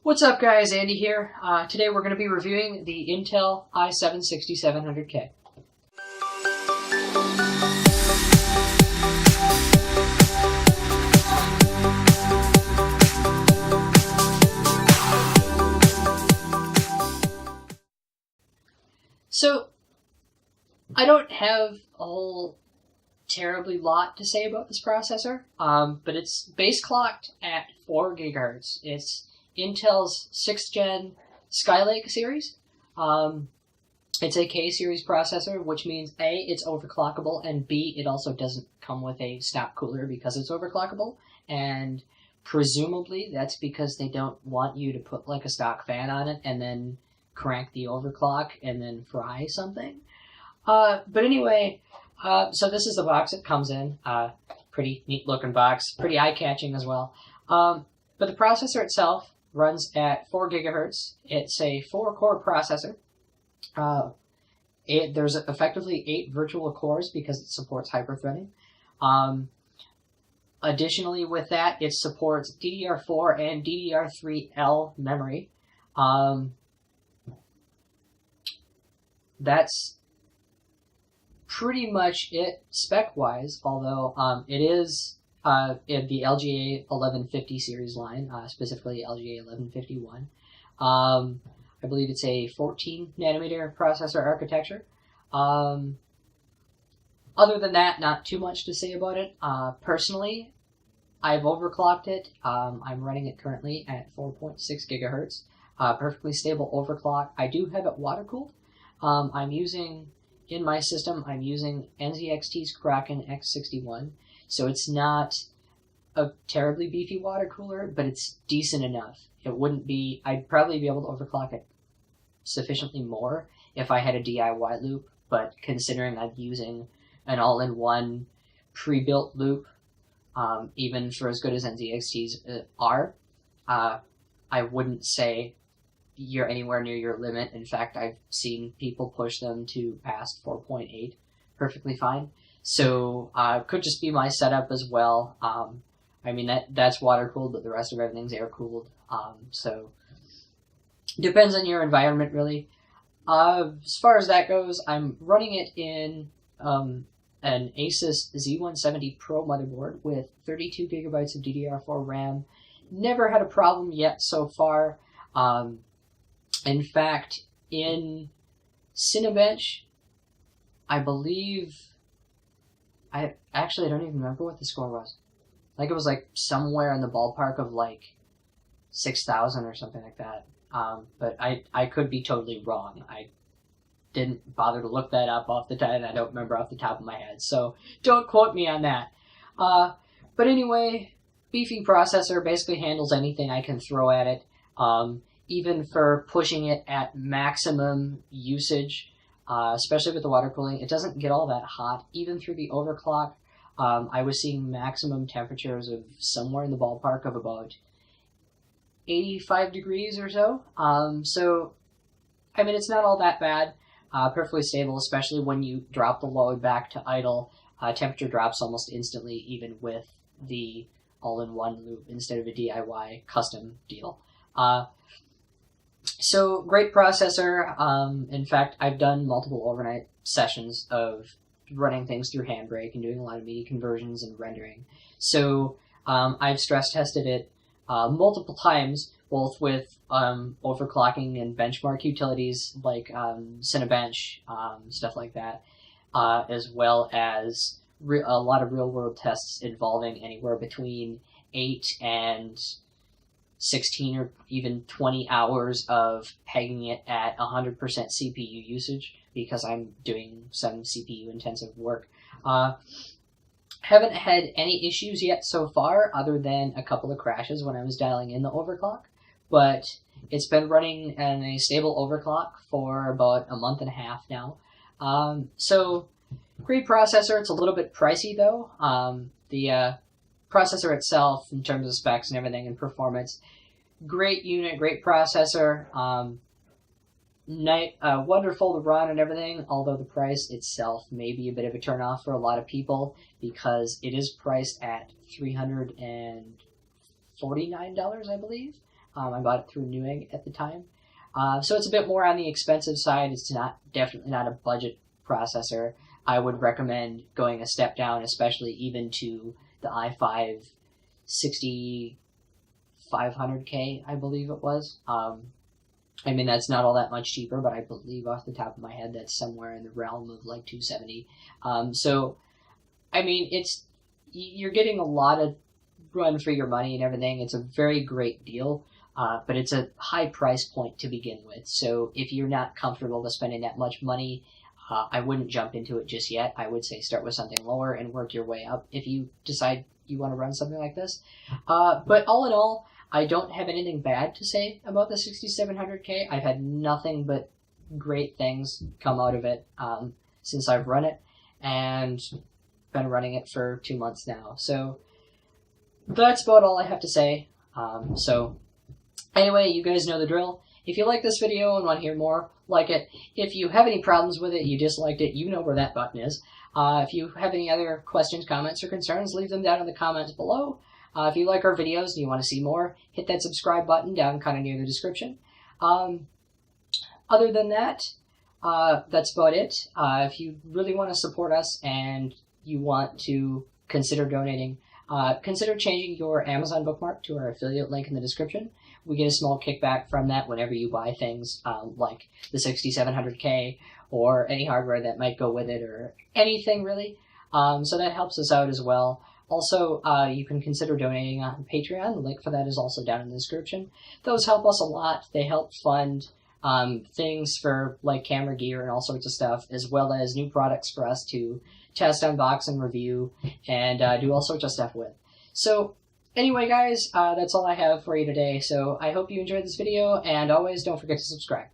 What's up guys, Andy here. Today we're going to be reviewing the Intel i7-6700K. So, I don't have a whole terribly lot to say about this processor, but it's base clocked at 4 GHz. It's Intel's 6th gen Skylake series. It's a K series processor, which means A, it's overclockable, and B, it also doesn't come with a stock cooler because it's overclockable, and presumably that's because they don't want you to put like a stock fan on it and then crank the overclock and then fry something. But anyway, so this is the box it comes in. Pretty neat looking box, pretty eye-catching as well. But the processor itself runs at 4 GHz. It's a 4-core processor. There's effectively 8 virtual cores because it supports hyperthreading. Additionally, with that, it supports DDR4 and DDR3L memory. That's pretty much it spec-wise, although it is in the LGA 1150 series line, specifically LGA 1151. I believe it's a 14 nanometer processor architecture. Other than that, not too much to say about it. Personally, I've overclocked it. I'm running it currently at 4.6 gigahertz. Perfectly stable overclock. I do have it water cooled. In my system, I'm using NZXT's Kraken X61, so it's not a terribly beefy water cooler, but it's decent enough. I'd probably be able to overclock it sufficiently more if I had a DIY loop, but considering I'm using an all-in-one pre-built loop, even for as good as NZXT's are, I wouldn't say you're anywhere near your limit. In fact, I've seen people push them to past 4.8 perfectly fine. So could just be my setup as well. I mean, that's water cooled, but the rest of everything's air cooled. So depends on your environment, really. As far as that goes, I'm running it in an Asus Z170 Pro motherboard with 32 gigabytes of DDR4 RAM. Never had a problem yet so far. In fact, in Cinebench, I believe, I don't even remember what the score was. Like it was like somewhere in the ballpark of like 6,000 or something like that. But I could be totally wrong. I didn't bother to look that up off the top, and I don't remember off the top of my head. So don't quote me on that. But anyway, beefy processor basically handles anything I can throw at it. Even for pushing it at maximum usage, especially with the water cooling, it doesn't get all that hot. Even through the overclock, I was seeing maximum temperatures of somewhere in the ballpark of about 85 degrees or so. So, I mean, it's not all that bad. Perfectly stable, especially when you drop the load back to idle. Temperature drops almost instantly, even with the all-in-one loop instead of a DIY custom deal. So, great processor. In fact, I've done multiple overnight sessions of running things through Handbrake and doing a lot of media conversions and rendering. So, I've stress tested it multiple times, both with overclocking and benchmark utilities like Cinebench, stuff like that, as well as a lot of real-world tests involving anywhere between 8 and 16 or even 20 hours of pegging it at 100% CPU usage because I'm doing some CPU intensive work. Haven't had any issues yet so far other than a couple of crashes when I was dialing in the overclock, but it's been running in a stable overclock for about a month and a half now. So great processor. It's a little bit pricey though. The processor itself, in terms of specs and everything and performance, great unit, great processor, wonderful to run and everything, although the price itself may be a bit of a turnoff for a lot of people because it is priced at $349, I believe. I bought it through Newegg at the time. So it's a bit more on the expensive side. It's definitely not a budget processor. I would recommend going a step down, especially even to the i7-6700K, I believe it was. I mean, that's not all that much cheaper, but I believe off the top of my head that's somewhere in the realm of like 270. So, I mean, you're getting a lot of run for your money and everything. It's a very great deal, but it's a high price point to begin with. So if you're not comfortable with spending that much money, I wouldn't jump into it just yet. I would say start with something lower and work your way up if you decide you want to run something like this. But all in all, I don't have anything bad to say about the 6700K. I've had nothing but great things come out of it since I've run it, and been running it for 2 months now. So that's about all I have to say. So anyway, you guys know the drill. If you like this video and want to hear more, like it. If you have any problems with it, you disliked it, you know where that button is. If you have any other questions, comments, or concerns, leave them down in the comments below. If you like our videos and you want to see more, hit that subscribe button down kind of near the description. Other than that, that's about it. If you really want to support us and you want to consider donating, consider changing your Amazon bookmark to our affiliate link in the description. We get a small kickback from that whenever you buy things like the 6700K or any hardware that might go with it or anything really. So that helps us out as well. Also, you can consider donating on Patreon. The link for that is also down in the description. Those help us a lot. They help fund things for like camera gear and all sorts of stuff, as well as new products for us to test, unbox, and review, and do all sorts of stuff with. So anyway, guys, that's all I have for you today. So I hope you enjoyed this video, and always don't forget to subscribe.